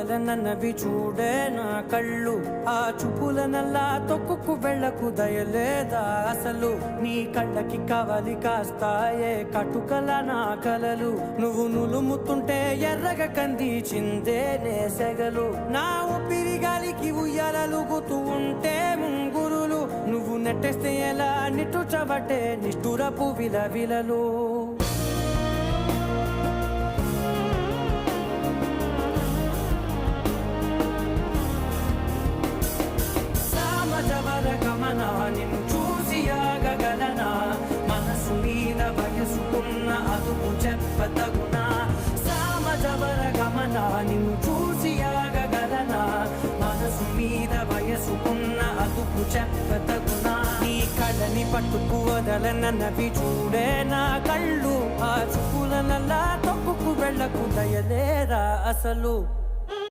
వదలనన్నవి చూడే నా కళ్ళు, ఆ చూపులనల్లా తొక్కుకు వెళ్ళకు దయలేదా అసలు. నీ కళ్ళకి కవలి కాస్తాయే కటుకల నా కలలు, నువ్వు నులుముతుంటే ఎర్రగ కంది చిందే నేసెగలు. నా ఊపిరి గాలికి ఉయ్యాలలుగుతూ ఉంటే ముంగురులు, నువ్వు నెట్టేస్తే ఎలా నిట్టుచబట్టే నిష్ఠురపు విలవిలలు. గమన నిన్ను చూసి ఆగగలనా, మనసు మీద వయసుకున్న అదుపు చెప్పతగునా. సామజవర గమన నిన్ను చూసి ఆగగలనా, మనసు మీద వయసుకున్న అదుపు చెప్పతగునా. నీ కళ్ళని పట్టుకు వదలనన్నవి చూడే నా కళ్ళు, ఆ చూపులనల్లా తొక్కుకు వెళ్ళకు దయలేరా అసలు.